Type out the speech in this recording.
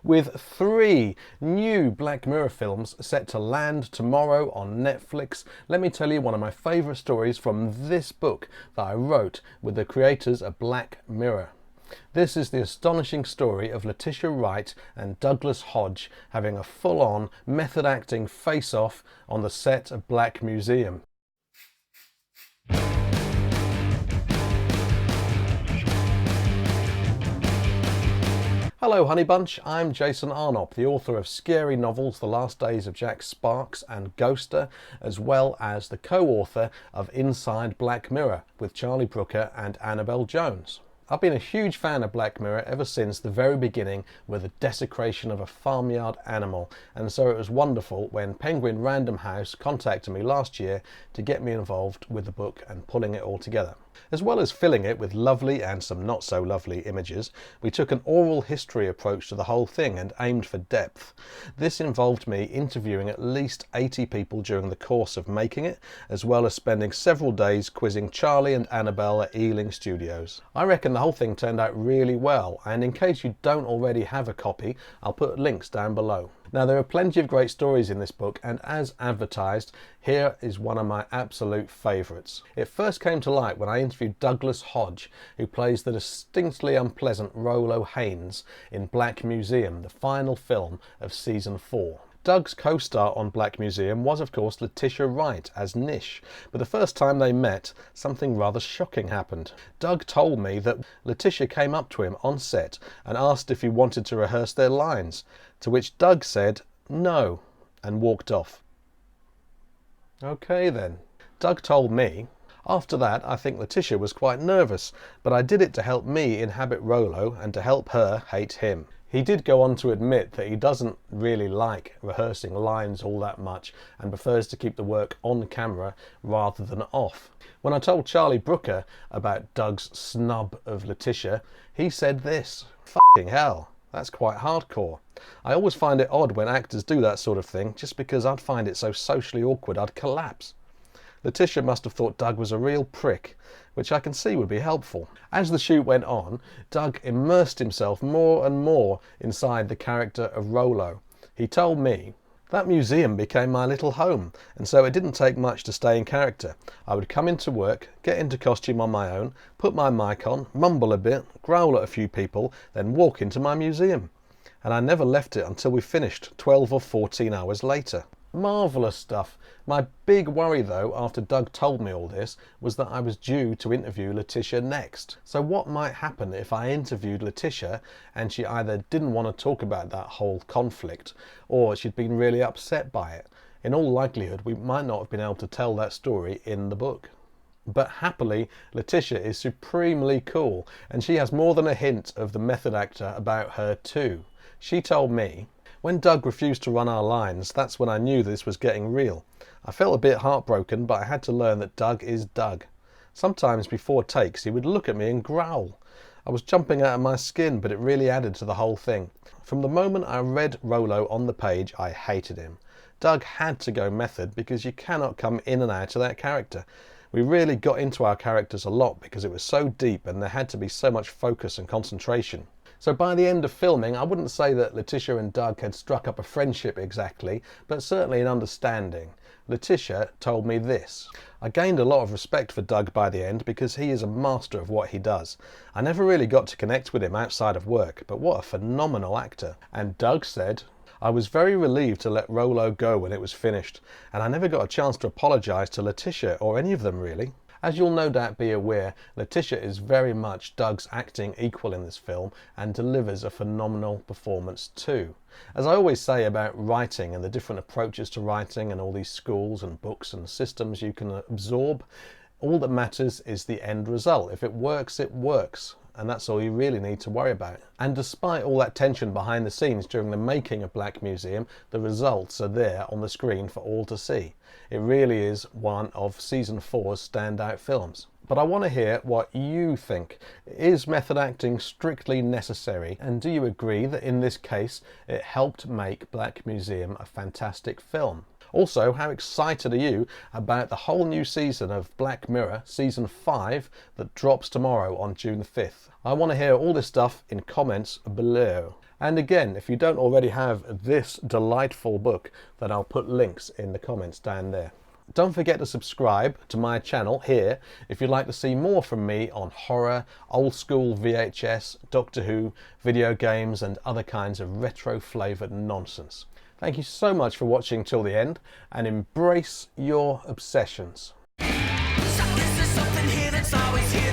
with 3 new Black Mirror films set to land tomorrow on Netflix. Let me tell you one of my favourite stories from this book that I wrote with the creators of Black Mirror. This is the astonishing story of Letitia Wright and Douglas Hodge having a full-on method-acting face-off on the set of Black Museum. Hello Honey Bunch, I'm Jason Arnott, the author of scary novels The Last Days of Jack Sparks and Ghoster, as well as the co-author of Inside Black Mirror with Charlie Brooker and Annabel Jones. I've been a huge fan of Black Mirror ever since the very beginning with the desecration of a farmyard animal, and so it was wonderful when Penguin Random House contacted me last year to get me involved with the book and pulling it all together. As well as filling it with lovely and some not so lovely images, we took an oral history approach to the whole thing and aimed for depth. This involved me interviewing at least 80 people during the course of making it, as well as spending several days quizzing Charlie and Annabel at Ealing Studios. I reckon the whole thing turned out really well, and in case you don't already have a copy, I'll put links down below. Now, there are plenty of great stories in this book, and as advertised, here is one of my absolute favourites. It first came to light when I interviewed Douglas Hodge, who plays the distinctly unpleasant Rolo Haynes in Black Museum, the final film of season 4. Doug's co-star on Black Museum was of course Letitia Wright as Nish, but the first time they met, something rather shocking happened. Doug told me that Letitia came up to him on set and asked if he wanted to rehearse their lines, to which Doug said no and walked off. Okay then. Doug told me, after that I think Letitia was quite nervous, but I did it to help me inhabit Rolo and to help her hate him. He did go on to admit that he doesn't really like rehearsing lines all that much and prefers to keep the work on camera rather than off. When I told Charlie Brooker about Doug's snub of Letitia, he said this: "Fucking hell, that's quite hardcore. I always find it odd when actors do that sort of thing, just because I'd find it so socially awkward I'd collapse." Letitia must have thought Doug was a real prick, which I can see would be helpful. As the shoot went on, Doug immersed himself more and more inside the character of Rolo. He told me, "That museum became my little home, and so it didn't take much to stay in character. I would come into work, get into costume on my own, put my mic on, mumble a bit, growl at a few people, then walk into my museum. And I never left it until we finished 12 or 14 hours later." Marvellous stuff. My big worry though, after Doug told me all this, was that I was due to interview Letitia next. So what might happen if I interviewed Letitia and she either didn't want to talk about that whole conflict, or she'd been really upset by it? In all likelihood, we might not have been able to tell that story in the book. But happily, Letitia is supremely cool, and she has more than a hint of the method actor about her too. She told me, "When Doug refused to run our lines, that's when I knew this was getting real. I felt a bit heartbroken, but I had to learn that Doug is Doug. Sometimes before takes he would look at me and growl. I was jumping out of my skin, but it really added to the whole thing. From the moment I read Rolo on the page, I hated him. Doug had to go method because you cannot come in and out of that character. We really got into our characters a lot because it was so deep and there had to be so much focus and concentration." So by the end of filming, I wouldn't say that Letitia and Doug had struck up a friendship exactly, but certainly an understanding. Letitia told me this: "I gained a lot of respect for Doug by the end because he is a master of what he does. I never really got to connect with him outside of work, but what a phenomenal actor." And Doug said, "I was very relieved to let Rolo go when it was finished, and I never got a chance to apologise to Letitia or any of them really." As you'll no doubt be aware, Letitia is very much Doug's acting equal in this film and delivers a phenomenal performance too. As I always say about writing and the different approaches to writing and all these schools and books and systems you can absorb, all that matters is the end result. If it works, it works. And that's all you really need to worry about. And despite all that tension behind the scenes during the making of Black Museum, the results are there on the screen for all to see. It really is one of season 4's standout films. But I want to hear what you think. Is method acting strictly necessary? And do you agree that in this case it helped make Black Museum a fantastic film? Also, how excited are you about the whole new season of Black Mirror, season 5, that drops tomorrow on June 5th? I want to hear all this stuff in comments below. And again, if you don't already have this delightful book, then I'll put links in the comments down there. Don't forget to subscribe to my channel here if you'd like to see more from me on horror, old school VHS, Doctor Who, video games and other kinds of retro flavoured nonsense. Thank you so much for watching till the end, and embrace your obsessions. So this is something here that's always you.